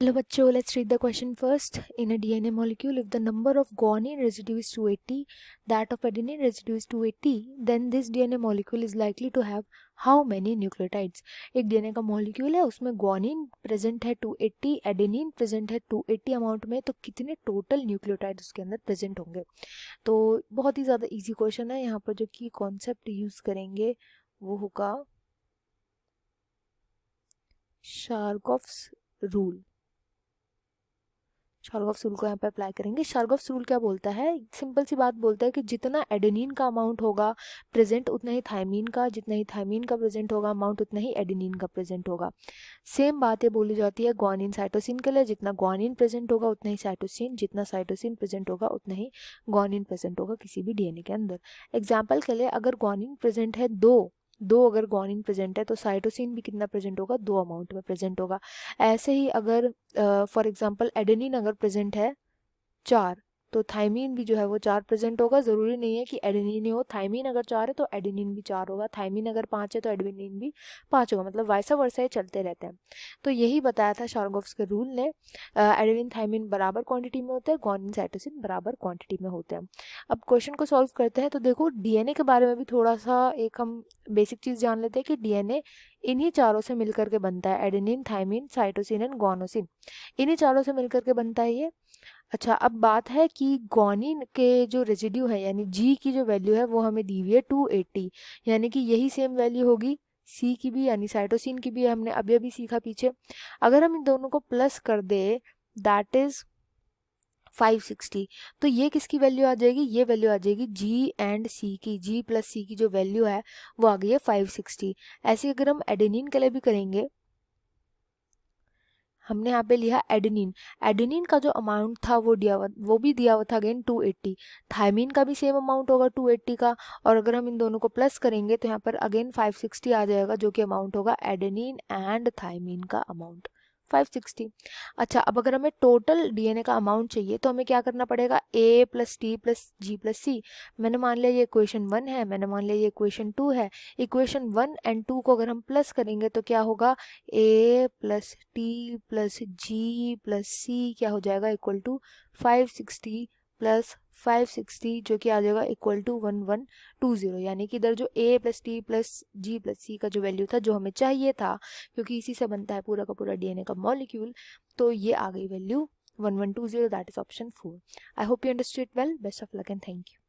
Hello बच्चों, let's read the question first. In a DNA molecule, if the number of guanine residue is 280, that of adenine residue is 280, then this DNA molecule is likely to have how many nucleotides? एक DNA का molecule है, उसमें guanine present है 280, adenine present है 280 amount में, तो कितने total nucleotides उसके अंदर present होंगे? तो बहुत ही ज़्यादा easy question है. यहाँ पर जो की concept use करेंगे वो होगा शार्गॉफ्स रूल. शार्गॉफ्स रूल को यहाँ पे अप्लाई करेंगे. शार्गॉफ्स रूल क्या बोलता है? सिंपल सी बात बोलता है कि जितना एडेनिन का अमाउंट होगा प्रेजेंट उतना ही थायमीन का, जितना ही थायमीन का प्रेजेंट होगा अमाउंट उतना ही एडेनिन का प्रेजेंट होगा. सेम बात ये बोली जाती है ग्वानिन साइटोसिन के लिए. जितना ग्वानिन प्रेजेंट होगा उतना ही साइटोसिन, जितना साइटोसिन प्रेजेंट होगा उतना ही ग्वानिन प्रेजेंट होगा किसी भी डीएनए के अंदर. एग्जाम्पल के लिए अगर ग्वानिन प्रेजेंट है दो अगर ग्वानिन प्रेजेंट है तो साइटोसिन भी कितना प्रेजेंट होगा? 2 अमाउंट में प्रेजेंट होगा. ऐसे ही अगर फॉर एग्जांपल एडेनिन अगर प्रेजेंट है 4 तो थायमीन भी जो है वो 4 प्रेजेंट होगा. ज़रूरी नहीं है कि एडेनिन ही हो. थायमीन अगर 4 है तो एडेनिन भी 4 होगा. थायमीन अगर 5 है तो एडेनिन भी 5 होगा. मतलब वाइसा वर्सा चलते रहते हैं. तो यही बताया था शार्गॉफ्स के रूल ने. एडेनिन थायमीन बराबर क्वांटिटी में होते हैं, ग्वानिन साइटोसिन बराबर क्वांटिटी में होते हैं. अब क्वेश्चन को सॉल्व करते हैं. तो देखो डीएनए के बारे में भी थोड़ा सा एक हम बेसिक चीज़ जान लेते हैं कि डीएनए इन्हीं चारों से मिलकर के बनता है. Adenine, thymine, cytosine and guanosine, इन्हीं चारों से मिलकर के बनता है ये. अच्छा, अब बात है कि ग्वानिन के जो रेजिड्यू है यानी जी की जो वैल्यू है वो हमें दी हुई है 280, यानी कि यही सेम वैल्यू होगी सी की भी, यानी साइटोसिन की भी. हमने अभी अभी सीखा पीछे. अगर हम इन दोनों को प्लस कर दे दैट इज 560, तो ये किसकी वैल्यू आ जाएगी? ये वैल्यू आ जाएगी जी एंड सी की. जी प्लस सी की जो वैल्यू है वो आ गई है 560. ऐसे अगर हम एडेनिन के लिए भी करेंगे, हमने यहाँ पे लिया एडेनिन. एडेनिन का जो अमाउंट था वो भी दिया हुआ था अगेन 280. थायमीन का भी सेम अमाउंट होगा 280 का. और अगर हम इन दोनों को प्लस करेंगे तो यहाँ पर अगेन 560 आ जाएगा, जो कि अमाउंट होगा एडेनिन एंड थायमीन का अमाउंट 560. अच्छा, अब अगर हमें टोटल डीएनए का अमाउंट चाहिए तो हमें क्या करना पड़ेगा? ए प्लस टी प्लस जी प्लस सी. मैंने मान लिया ये इक्वेशन 1 है, मैंने मान लिया ये इक्वेशन 2 है. इक्वेशन 1 एंड 2 को अगर हम प्लस करेंगे तो क्या होगा? ए प्लस टी प्लस जी प्लस सी क्या हो जाएगा? इक्वल टू 560 प्लस 560, जो कि आ जाएगा इक्वल टू 1120. यानी कि इधर जो ए प्लस टी प्लस जी प्लस सी का जो वैल्यू था जो हमें चाहिए था, क्योंकि इसी से बनता है पूरा का पूरा डीएनए का मॉलिक्यूल, तो ये आ गई value 1120. That is option 4. I hope you understood well. Best of luck and thank you.